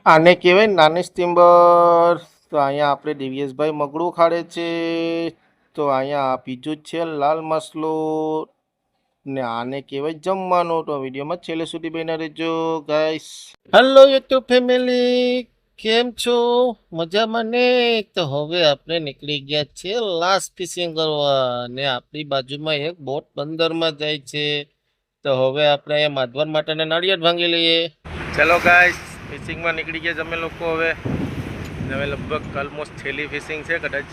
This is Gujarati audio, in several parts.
આને કહેવાય નાની સ્ટીમર. તો અહીંયા આપણે દિવ્યેશભાઈ મગડું ખાડે છે. તો અહીંયા બીજું જ છે લાલ મસલો. ને આને કહેવાય જમવાનું. તો વિડીયોમાં છેલ્લે સુધી બન્યા રહેજો ગાઈસ. હેલો યુટ્યુબ ફેમિલી, કેમ છો? મજામાં ને? તો હવે આપણે નીકળી ગયા છે લાસ્ટ ફિશિંગ કરવા. ને આપણી બાજુમાં એક બોટ બંદરમાં જાય છે. તો હવે આપણે અહીંયા માધવર માટેને નાળિયેર ભાંગી લઈએ. ચલો ગાઈસ, ફિશિંગમાં નીકળી ગયા અમે લોકો. હવે લગભગ ઓલમોસ્ટ છેલ્લી ફિશિંગ છે કદાચ,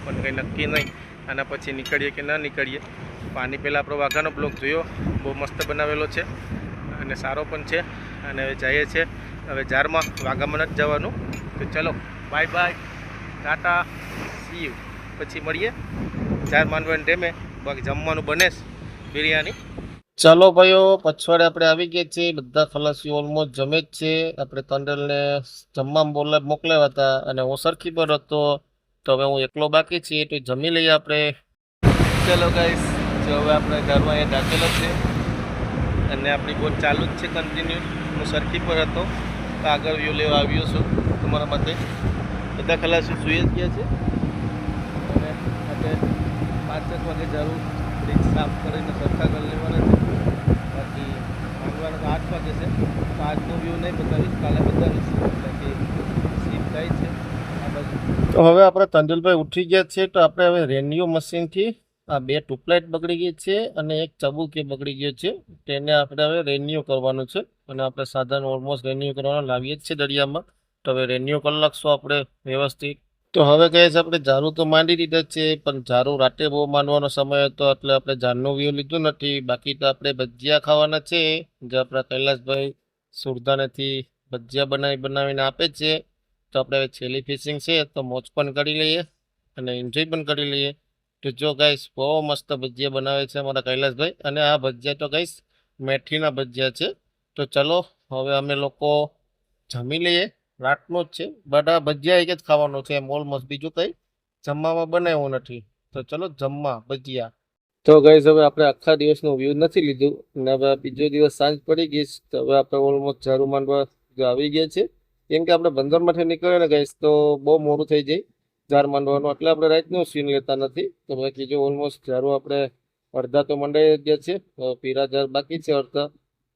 પણ કંઈ નક્કી નહીં. આના પછી નીકળીએ કે ના નીકળીએ. પાણી પહેલાં આપણો વાઘાનો બ્લોગ જોયો, બહુ મસ્ત બનાવેલો છે અને સારો પણ છે. અને હવે જઈએ છીએ હવે જારમાં, વાઘામાં નથી જવાનું. તો ચલો bye bye, Tata, C you. પછી મળીએ જાર માંડવાની ડેમે. બાકી જમવાનું બને છે બિરયાની. ચાલો ભાઈઓ, પછવાડે આપણે આવી ગયા છીએ. બધા ખલાસીઓ ઓલમોસ્ટ જમે જ છે. આપણે તંડલને જમવા મોકલ્યા હતા અને હું સરખી પર હતો. તો હવે હું એકલો બાકી છીએ, તો જમી લઈએ આપણે. ચલો ગાઈસ, જો હવે આપણે ઘરમાં એ ઢાકેલો છે અને આપણી બોટ ચાલુ જ છે કન્ટિન્યુ. હું સરખી પર હતો, તો આગળ વ્યૂ લેવા આવ્યો છું તમારા માટે. બધા ખલાસીઓ સુઈ જ ગયા છે અને આજે 5-7 વાગે જરૂર બ્રિજ સાફ કરીને સરખા કરી લેવાના છે. બાકી માંગવાનો તો 8 વાગે છે. તો આજનો વ્યૂ નહીં બતાવીશ, કાલે બતાવીશ. બાકી સીપ થાય છે આ બાજુ. તો હવે આપણે તંજલભાઈ ઉઠી ગયા છે. તો આપણે હવે રેન્યુ મશીનથી આ 2 ટ્યુબલાઇટ બગડી ગઈ છે અને એક ચબુકી બગડી ગયો છે. તેને આપણે હવે રેન્યુ કરવાનું છે અને આપણે સાધન ઓલમોસ્ટ રેન્યુ કરવાનું લાવીએ જ છે દરિયામાં. તો હવે રેન્યુ કરી નાખશું આપણે વ્યવસ્થિત. તો હવે કહે છે આપણે ઝારું તો માંડી દીધા છે, પણ ઝારું રાતે બહુ માંડવાનો સમય હતો એટલે આપણે ઝારનું વ્યૂ લીધું નથી. બાકી તો આપણે ભજીયા ખાવાના છે, જે આપણા કૈલાસભાઈ સુરધાનેથી ભજીયા બનાવીને આપે છે. તો આપણે હવે છેલ્લી ફિશિંગ છે, તો મોજ પણ કરી લઈએ અને એન્જોય પણ કરી લઈએ. તો જો ગાઈસ, બહુ મસ્ત ભજીયા બનાવે છે અમારા કૈલાસભાઈ. અને આ ભજીયા તો ગાઈસ મેથીના ભજીયા છે. તો ચલો હવે અમે લોકો જમી લઈએ. રાતનું જ છે, બટ આ ભજીયા એક જ ખાવાનું છે એમ ઓલમોસ્ટ, બીજું કંઈ જમવામાં બનાવ્યું નથી. તો ચલો જમવા ભજીયા. તો ગાઈસ, હવે આપણે આખા દિવસનું વ્યૂ નથી લીધું અને હવે બીજો દિવસ સાંજ પડી ગઈ. તો હવે આપણે ઓલમોસ્ટ ઝારું માંડવા આવી ગયા છે. કેમ કે આપણે બંદરમાંથી નીકળીએ ને ગાઈસ, તો બહુ મોડું થઈ જાય ઝાર માંડવાનું, એટલે આપણે રાતનું સીન લેતા નથી. તો બાકી જો ઓલમોસ્ટ ઝારું આપણે અડધા તો મંડાઈ ગયા છે, પીરા ઝાર બાકી છે અડધા.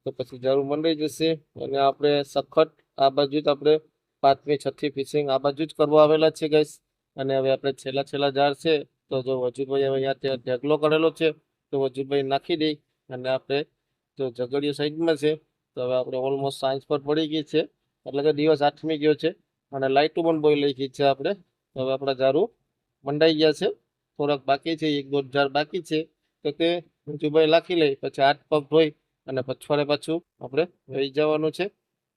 તો પછી ઝારું મંડાઈ જશે અને આપણે સખત આ બાજુ જ આપણે 5મી 6ઠી ફિશિંગ આ બાજુ જ કરવા આવેલા છે ગાઈસ. અને હવે આપણે છેલ્લા ઝાર છે. તો જો વજુભાઈ હવે અહીંયા ઢેકલો કરેલો છે, તો વજુભાઈ નાખી દઈ. અને આપણે જો ઝઘડિયો સાઈડમાં છે. તો હવે આપણે ઓલમોસ્ટ સાંજ પર પડી ગઈ છે, એટલે કે દિવસ આથમી ગયો છે અને લાઇટો પણ બહુ લઈ ગઈ છે આપણે. હવે આપણા ઝારું મંડાઈ ગયા છે, થોડાક બાકી છે, 1-2 ઝાર બાકી છે. તો તે વજુભાઈ નાખી લઈ, પછી હાથ પગ ધોઈ અને પછવાડે પાછું આપણે વહી જવાનું છે.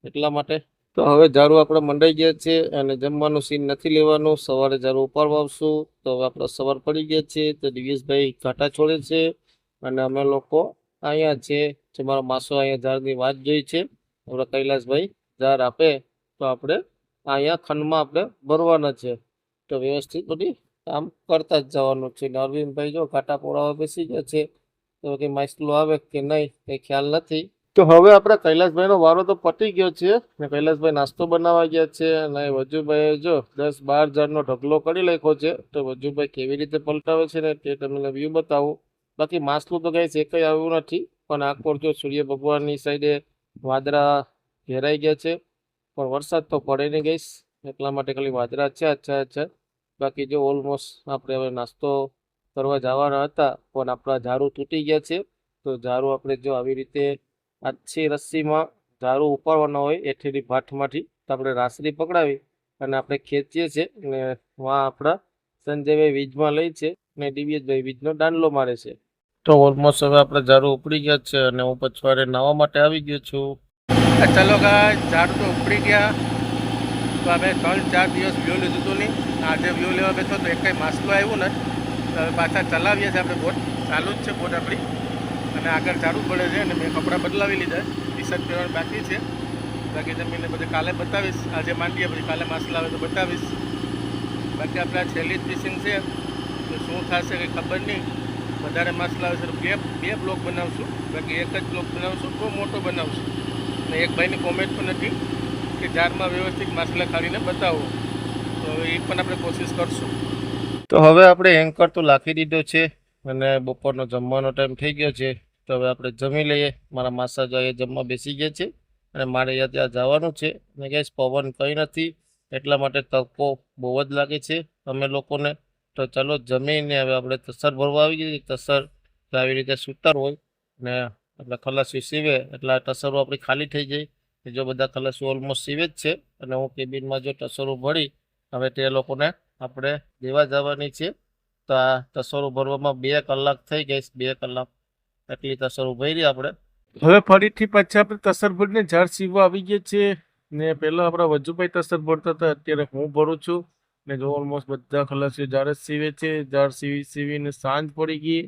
એટલા માટે તો હવે ઝારું આપણે મંડાઈ ગયા છે અને જમવાનું સીન નથી લેવાનું. સવારે ઝારું ઉપાડવા આવશું. તો હવે આપણે સવાર પડી ગયા છે. તો દિવ્યેશભાઈ ઘાટા છોડે છે અને અમે લોકો અહીંયા છે. જે મારો માસો અહીંયા ઝાડની વાત જોઈ છે. આપણા કૈલાસભાઈ ઝાડ આપે તો આપણે અહીંયા ખંડમાં આપણે ભરવાના છે. તો વ્યવસ્થિત બધી કામ કરતા જ જવાનું છે. અરવિંદભાઈ જો ઘાટા પોળાવા બેસી ગયા છે. તો કંઈ માછલું આવે કે નહીં કંઈ ખ્યાલ નથી. તો હવે આપણે કૈલાસભાઈનો વારો તો પતી ગયો છે ને કૈલાસભાઈ નાસ્તો બનાવવા ગયા છે. અને વજુભાઈએ જો 10-12 ઝાડનો ઢગલો કરી નાખ્યો છે. તો વજુભાઈ કેવી રીતે પલટાવે છે ને તે તમને વ્યૂ બતાવું. બાકી માછલું તો કંઈ એકય આવ્યું નથી, પણ આખોર જો સૂર્ય ભગવાનની સાઈડે વાદળા ઘેરાઈ ગયા છે, પણ વરસાદ તો પડે નહીં ગઈશ, એટલા માટે ખાલી વાદળા છે. અચ્છા. બાકી જો ઓલમોસ્ટ આપણે હવે નાસ્તો કરવા જવાના હતા, પણ આપણા ઝાડુ તૂટી ગયા છે. તો ઝાડુ આપણે જો આવી રીતે આછી રસ્સીમાં ઝાડુ ઉપાડવાના હોય એઠેલી ભાઠમાંથી, તો આપણે રાસડી પકડાવી અને આપણે ખેંચીએ છીએ ને વાં આપણા સંજયભાઈ વીજમાં લઈ છે ને દિવ્યેશભાઈ વીજનો દાંડલો મારે છે. તો ઓલમોસ્ટ હવે આપણે ઝાડુ ઉપડી ગયા છે અને હું પછવાડે નાહવા માટે આવી ગયો છું. ચલો ગાઈસ, ઝાડુ તો ઉપડી ગયા. તો અમે 3-4 દિવસ વ્યૂ લીધું હતું નહીં. આજે વ્યૂ લેવા બેઠો તો એક કંઈ માછલું આવ્યું ને. તો હવે પાછા ચલાવીએ છીએ આપણે બોટ. ચાલુ જ છે બોટ આપણી અને આગળ ચાલુ પડે છે. અને મેં કપડાં બદલાવી લીધા, ટી-શર્ટ પહેરવાનું બાકી છે. બાકી જમીને બધે કાલે બતાવીશ. આજે માંડીએ પછી કાલે માછલા આવે તો બતાવીશ. બાકી આપણે આ છેલ્લી જ ફિશિંગ છે, તો શું થશે કંઈ ખબર નહીં. વધારે માછલા આવે છે તો બે બ્લોક બનાવશું. બાકી એક જ બ્લોક બનાવશું, બહુ મોટો બનાવશું. અને એક ભાઈની કોમેન્ટ પણ હતી કે જારમાં વ્યવસ્થિત માછલા ખાડીને બતાવો. તો એ પણ આપણે કોશિશ કરશું. તો હવે આપણે એન્કર તો લાખી દીધો છે અને બપોરનો જમવાનો ટાઈમ થઈ ગયો છે. તો હવે આપણે જમી લઈએ. મારા માસા જો એ જમવા બેસી ગયા છે અને મારે ત્યાં જવાનું છે. અને ગેસ પવન કંઈ નથી એટલા માટે તડકો બહુ જ લાગે છે અમે લોકોને. તો ચલો જમીને હવે આપણે તસર ભરવા આવી જઈએ. તસર આવી રીતે સૂતર હોય ને એટલે ખલાસી સીવે એટલે આ ટસરો આપણી ખાલી થઈ જાય. જો બધા ખલાસી ઓલમોસ્ટ સીવે જ છે અને હું કેબિનમાં જો ટસરો ભરી હવે તે લોકોને આપણે દેવા જવાની છે. તો આ તસરો ભરવામાં 2 કલાક થઈ ગઈ. 2 કલાક એટલી તસરો ભરી આપણે. હવે ફરીથી પાછા આપણે તસર ભરીને ઝાડ સીવવા આવી ગયા છે. ને પહેલાં આપણા વજુભાઈ તસર ભરતા હતા, અત્યારે હું ભરું છું. ને જો ઓલમોસ્ટ બધા ખલાસીઓ ઝાડ જ સીવે છે. ઝાડ સીવીને સાંજ પડી ગઈ.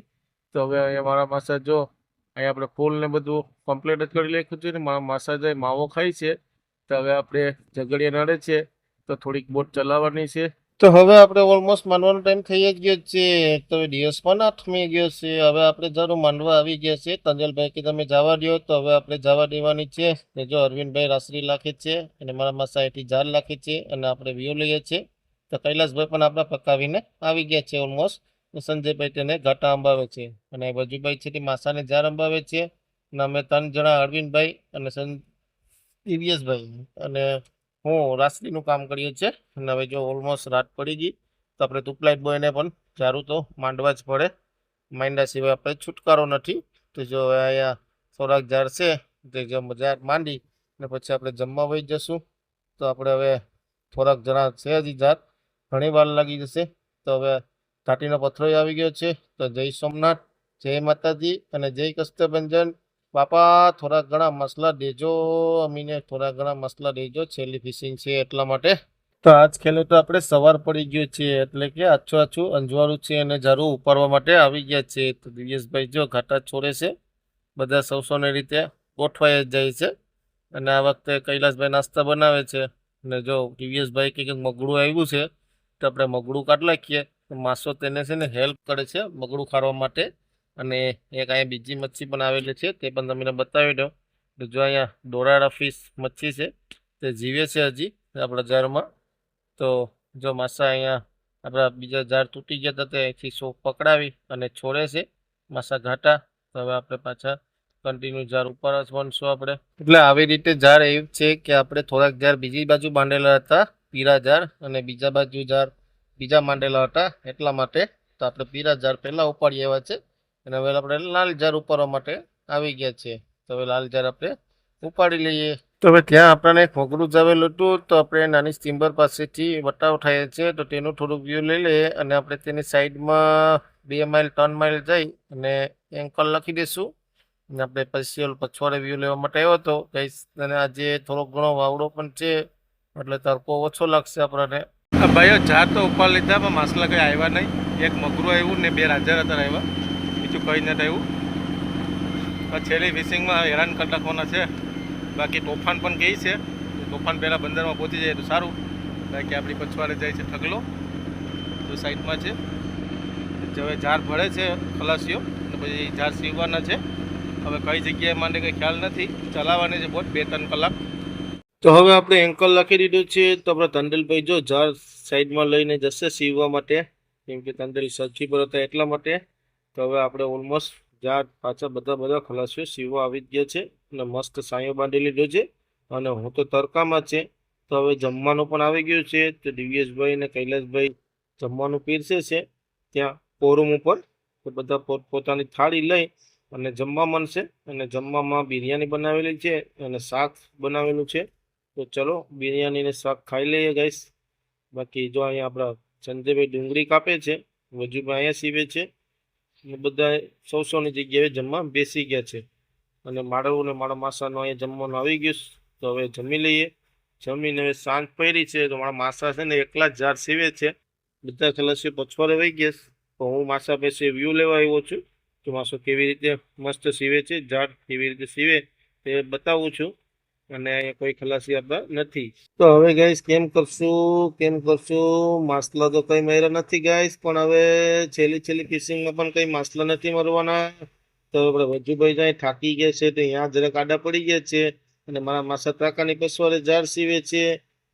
તો હવે અહીંયા મારા માસા જો અહીંયા આપણે ફૂલ ને બધું કમ્પ્લીટ જ કરી નાખ્યું છે ને મારા માસા જાય માવો ખાય છે. તો હવે આપણે ઝઘડિયા નડે છે તો થોડીક બોટ ચલાવવાની છે. તો હવે આપણે ઓલમોસ્ટ માંડવાનો ટાઈમ થઈ જ ગયો છે. તો દિવસ પણ આઠમી ગયો છે. હવે આપણે જરૂર માંડવા આવી ગયા છે. તંજલભાઈ કે તમે જવા દો તો હવે આપણે જવા દેવાની છે. ને જો અરવિંદભાઈ રાસરી લાખે છે અને મારા માસા એથી ઝાડ લાખે છે અને આપણે વ્યૂ લઈએ છીએ. તો કૈલાસભાઈ પણ આપણે પકાવીને આવી ગયા છે ઓલમોસ્ટ. સંજયભાઈ તેને ઘાટા અંબાવે છે અને વજુભાઈ છે તે માસાને ઝાડ અંબાવે છે. અને અમે 3 જણા અરવિંદભાઈ અને દિવ્યેશભાઈ અને હું રાસરીનું કામ કરીએ છીએ. અને હવે જો ઓલમોસ્ટ રાત પડી ગઈ તો આપણે ટ્યુબલાઇટ બોયને પણ ઝાડું તો માંડવા જ પડે. માંડ્યા સિવાય આપણે છુટકારો નથી. તો જો અહીંયા થોડાક ઝાડ છે તે જો ઝાડ માંડી ને પછી આપણે જમવા વહી જશું. તો આપણે હવે થોડાક જણા છે હજી ઝાડ, ઘણી વાર લાગી જશે. તો હવે ઘાટીનો પથ્થરો આવી ગયો છે. તો જય સોમનાથ, જય માતાજી અને જય કષ્ટભંજન બાપા. થોડા ઘણા મસલા દેજો અમીને, થોડા ઘણા મસલા દેજો. છેલ્લી ફિશિંગ છે એટલા માટે. તો આજ ખેલે તો આપણે સવાર પડી ગયો છે એટલે કે આછું અંજવાળું છે અને ઝાડુ ઉપાડવા માટે આવી ગયા છે. તો દિવ્યેશભાઈ જો ઘાટા છોડે છે. બધા સૌને રીતે ગોઠવાઈ જ જાય છે. અને આ વખતે કૈલાસભાઈ નાસ્તા બનાવે છે. અને જો દિવ્યેશભાઈ કે મગડું આવ્યું છે તો આપણે મગડું કાઢી નાખીએ. માસો તેને છે ને હેલ્પ કરે છે મગડું ખાવા માટે. અને એક અહીંયા બીજી મચ્છી પણ આવેલી છે તે પણ તમને બતાવી દઉં. તો જો અહીંયા દોરાડા ફિશ મચ્છી છે તે જીવે છે હજી આપણા ઝાડમાં. તો જો માસા અહીંયા આપણા બીજા ઝાડ તૂટી ગયા હતા ત્યાંથી શોખ પકડાવી અને છોડે છે માસા ઘાટા. તો હવે આપણે પાછા કન્ટિન્યુ ઝાડ ઉપર જ બનશું આપણે. એટલે આવી રીતે ઝાડ એવું છે કે આપણે થોડાક ઝાડ બીજી બાજુ બાંધેલા હતા પીળા ઝાડ અને બીજા બાજુ ઝાડ બીજા માંડેલા હતા એટલા માટે. તો આપણે પીળા ઝાડ પહેલાં ઉપાડી આવ્યા છે અને હવે આપણે લાલ ઝાડ ઉપાડવા માટે આવી ગયા છે. તો હવે લાલ ઝાડ આપણે ઉપાડી લઈએ. તો હવે ત્યાં આપણને એક મગરું જ આવેલું હતું. તો આપણે નાની સ્ટીમ્બર પાસેથી વટાવ થાય છે તો તેનું થોડુંક વ્યૂ લઈ લઈએ અને આપણે તેની સાઈડમાં 2 માઇલ 3 માઇલ જઈ અને એન્કર લખી દઈશું. અને આપણે પછી પછવાડે વ્યૂ લેવા માટે આવ્યો હતો ગાઈસ. અને આજે થોડોક ઘણો વાવડો પણ છે એટલે તડકો ઓછો લાગશે આપણને. ભાઈઓ ઝાડ તો ઉપર લીધા પણ માસલા કંઈ આવ્યા નહીં. એક મગરું આવ્યું ને 2 રાજા હતા આવ્યા, બીજું કંઈ નથી આવ્યું. છેલ્લી ફિશિંગમાં હેરાન કરી નાખવાના છે. બાકી તોફાન પણ કહે છે તોફાન પહેલાં બંદરમાં પહોંચી જાય તો સારું. બાકી આપણી પછવાડે જાય છે ઠગલો તો સાઈડમાં છે. હવે ઝાડ ભરે છે ખલાસીઓ અને પછી ઝાડ સીવવાના છે. હવે કઈ જગ્યાએ માંડે કંઈ ખ્યાલ નથી. ચલાવવાની છે બોટ 2-3 કલાક. તો હવે આપણે એન્કર લખી દીધું છે. તો આપણે તંડલભાઈ જો ઝાડ સાઈડમાં લઈને જશે સીવવા માટે, કેમ કે તંડલ સરખી પર હતા એટલા માટે. તો હવે આપણે ઓલમોસ્ટ ઝાડ પાછા બધા ખલાસીઓ સીવવા આવી જ ગયા છે અને મસ્ત સાંયો બાંધી લીધો છે. અને હું તો તડકામાં છે. તો હવે જમવાનું પણ આવી ગયું છે. તો દિવ્યેશભાઈ અને કૈલાસભાઈ જમવાનું પીરસે છે ત્યાં ફોરમ ઉપર. તો બધા પોતાની થાળી લઈ અને જમવા માંડશે. અને જમવામાં બિરયાની બનાવેલી છે અને શાક બનાવેલું છે. તો ચલો બિરયાની ને શાક ખાઈ લઈએ ગાઈસ. બાકી જો અહીંયા આપણા સંજયભાઈ ડુંગળી કાપે છે, વજુભાઈ અહીંયા સીવે છે. બધા સૌની જગ્યાએ જમવા બેસી ગયા છે. અને મારું ને મારા માસાનું અહીંયા જમવાનું આવી ગયું. તો હવે જમી લઈએ. જમીને હવે સાંજ પડી છે તો મારા માસા છે ને એકલા જ ઝાડ સીવે છે. બધા ખલાસીઓ પછવાડે વહી ગયા. તો હું માસા પાસે વ્યૂ લેવા આવ્યો છું કે માસો કેવી રીતે મસ્ત સીવે છે, ઝાડ કેવી રીતે સીવે તે બતાવું છું. અને અહીંયા કોઈ ખલાસી આપતા નથી. તો હવે ગાઈસ કેમ કરશું માસલા તો કંઈ માર્યા નથી ગાઈસ. પણ હવે છેલ્લી ફિશિંગમાં પણ કંઈ માસલા નથી મરવાના. તો આપણે વજુભાઈ જાય થાકી ગયા છે તો અહીંયા જરાક આડા પડી ગયા છે. અને મારા માસા કાકાની પસવારે ઝાડ સીવે છે.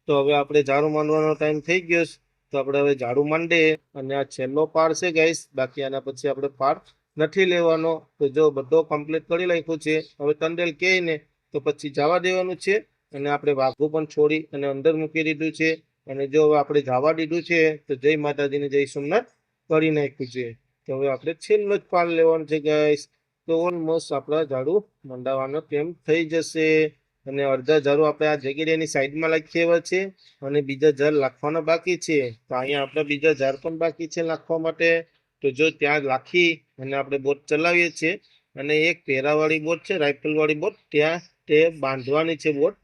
તો હવે આપણે ઝાડુ માંડવાનો ટાઈમ થઈ ગયો છે. તો આપણે હવે ઝાડુ માંડીએ અને આ છેલ્લો પાર્ટ છે ગાઈસ. બાકી આના પછી આપણે પાર્ટ નથી લેવાનો. તો જો બધો કમ્પ્લીટ કરી નાખ્યું છે. હવે તંડેલ કહે ને તો પછી જવા દેવાનું છે. અને આપણે વાઘું પણ છોડી અને અંદર મૂકી દીધું છે. અને જો હવે આપણે જવા દીધું છે તો જય માતાજીને જય સોમનાથ કરી નાખ્યું છે. તો હવે આપણે છેલ્લો જ પાર્ટ લેવાનો છે ગાઈસ. તો ઓલમોસ્ટ આપણા ઝાડુ મંડાવવાનો ટાઈમ થઈ જશે. અને અડધા ઝાડુ આપણે આ જગ્યાની સાઈડમાં રાખી આવ્યા છે અને બીજા ઝાડ રાખવાના બાકી છે. તો અહીંયા આપણે બીજા ઝાડ પણ બાકી છે નાખવા માટે. તો જો ત્યાં રાખી અને આપણે બોટ ચલાવીએ છીએ અને એક પેરાવાળી બોટ છે, રાઇફલવાળી બોટ, ત્યાં તે બાંધવાની છે બોટ.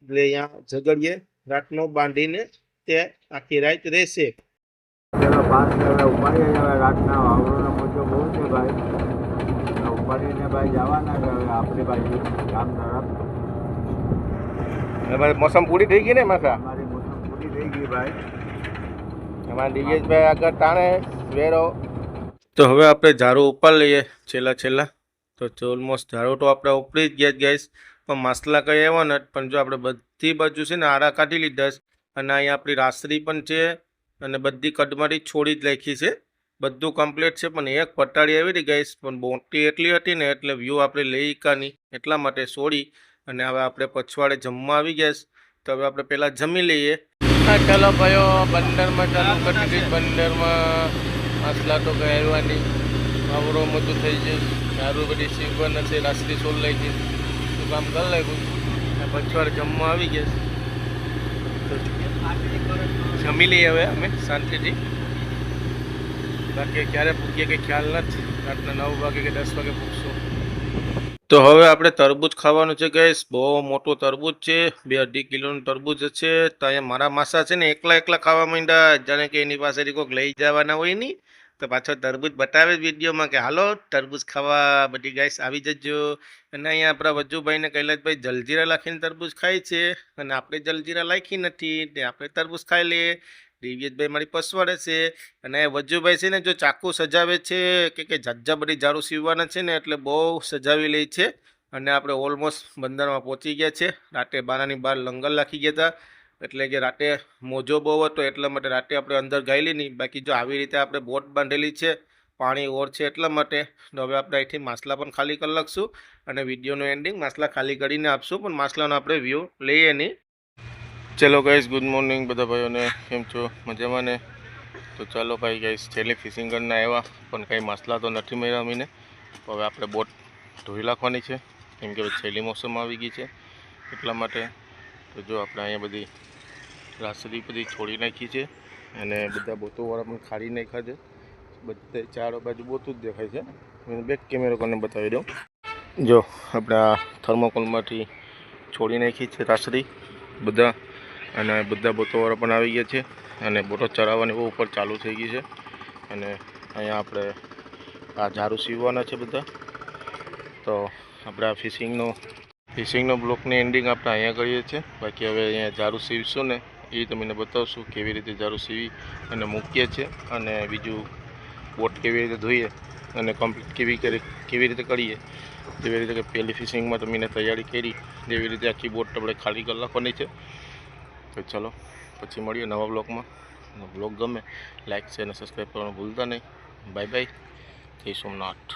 એટલે અહીંયા ઝઘડીએ રાતનો બાંધીને તે આખી રાત રહેશે. રાતના વાવડોનો મોજો બહુ છે ભાઈ. ઉપાડીને ભાઈ જવાના છે હવે આપણે બાજુ ગામ તરફ. ભાઈ મોસમ પૂરી થઈ ગઈ ને માસા? અમારી મોસમ પૂરી થઈ ગઈ ભાઈ. અમારા દિવ્યેશભાઈ આગળ તાણે વેરો. તો હવે આપણે ઝાડુ ઉપર લઈએ છેલ્લા. તો ઓલમોસ્ટ ઝાડુ તો આપણે ઉપડી જ ગયા ગાઈસ. પણ માસલા કંઈ આવ્યા નથી. પણ જો આપણે બધી બાજુ છે ને આડા કાઢી લીધા છે. અને અહીંયા આપણી રાસરી પણ છે અને બધી કદમારી છોડી જ રાખી છે. બધું કમ્પ્લીટ છે. પણ એક પટાડી આવી રહી ગાઈસ. પણ મોટી એટલી હતી ને એટલે વ્યૂ આપણે લઈ કાની એટલા માટે છોડી. અને હવે આપણે પછવાડે જમવા આવી ગયા છે. તો હવે આપણે પહેલાં જમી લઈએ. હા ચાલો ભાઈઓ, બંદરમાં ચાલુ કરી દીધી. બંદરમાં માસલા તો કંઈ આવ્યા નહીં. આવરો મોટું થઈ ગયું. સારું બધી સીવવાના છે. રાસરી સોલ લઈ ગઈ તો કામ કરી લાગ્યું. પછવાડે જમવા આવી ગયા છે. જમી લઈએ હવે અમે શાંતિથી. બાકી ક્યારે પૂગીએ કે ખ્યાલ નથી. રાતના 9 વાગે કે 10 વાગે પૂગશું. તો હવે આપણે તરબૂચ ખાવાનું છે ગાઈસ. બહુ મોટું તરબૂચ છે. 2-2.5 કિલોનું તરબૂચ છે. તો અહીંયા મારા માસા છે ને એકલા ખાવા માંડ્યા. જાણે કે એની પાસેથી કોઈક લઈ જવાના હોય નહીં. તો પાછો તરબૂચ બતાવે વિડીયોમાં કે હાલો તરબૂચ ખાવા બધી ગાઈસ આવી જજો. અને અહીંયા આપણા વજુભાઈને કૈલાસભાઈ જલજીરા લાખીને તરબૂચ ખાય છે. અને આપણે જલજીરા લાખી નથી ને આપણે તરબૂચ ખાઈ લઈએ. દિવ્યેશભાઈ મારી પસવાડે છે. અને વજુભાઈ છે ને જો ચાકુ સજાવે છે કે જાજા બધી ઝાડુ સીવવાના છે ને એટલે બહુ સજાવી લે છે. અને આપણે ઓલમોસ્ટ બંદરમાં પહોંચી ગયા છે. રાતે બારાની બહાર લંગર રાખી ગયા હતા. એટલે કે રાતે મોજો બહુ હતો એટલા માટે રાતે આપણે અંદર ગાયેલી નહીં. બાકી જો આવી રીતે આપણે બોટ બાંધેલી છે, પાણી ઓર છે એટલા માટે. તો હવે આપણે અહીંથી માસલા પણ ખાલી કરી લખશું અને વિડીયોનું એન્ડિંગ માસલા ખાલી કરીને આપશું. પણ માસલાનો આપણે વ્યૂ લઈએ નહીં. ચલો ગાઈસ, ગુડ મોર્નિંગ બધા ભાઈઓને. કેમ છો? મજામાં ને? તો ચાલો ભાઈ ગાઈસ, છેલ્લી ફિશિંગ કરીને આવ્યા પણ કંઈ માસલા તો નથી મળ્યા અમીને. હવે આપણે બોટ ધોઈ નાખવાની છે કેમ કે છેલ્લી મોસમ આવી ગઈ છે એટલા માટે. તો જો આપણે અહીંયા બધી રાસરી બધી છોડી નાખી છે અને બધા બોતોવાળા પણ ખાડી નાખ્યા છે. બધે ચારો બાજુ બોતું જ દેખાય છે. હું બેક કેમેરો કરીને બતાવી દઉં. જો આપણે આ થર્મોકોલમાંથી છોડી નાખી છે રાસરી બધા. અને બધા બોતોવાળા પણ આવી ગયા છે અને બોટો ચરાવવાની બહુ ઉપર ચાલુ થઈ ગઈ છે. અને અહીંયા આપણે આ ઝાડુ સીવવાના છે બધા. તો આપણે આ ફિશિંગનો બ્લોકની એન્ડિંગ આપણે અહીંયા કરીએ છીએ. બાકી હવે અહીંયા ઝાડુ સીવશું ને એ તમને બતાવશું કેવી રીતે ઝાડુ સીવી અને મૂકીએ છીએ. અને બીજું બોટ કેવી રીતે ધોઈએ અને કમ્પ્લીટ કેવી રીતે કરીએ. જેવી રીતે કે પહેલી ફિશિંગમાં તો મેં તૈયારી કરી જેવી રીતે આખી બોટ આપણે ખાલી કરી નાખવાની છે. તો ચલો પછી મળીએ નવા બ્લોગમાં. બ્લોગ ગમે લાઈક શેર અને સબસ્ક્રાઈબ કરવાનું ભૂલતા નહીં. Bye bye. જય સોમનાથ.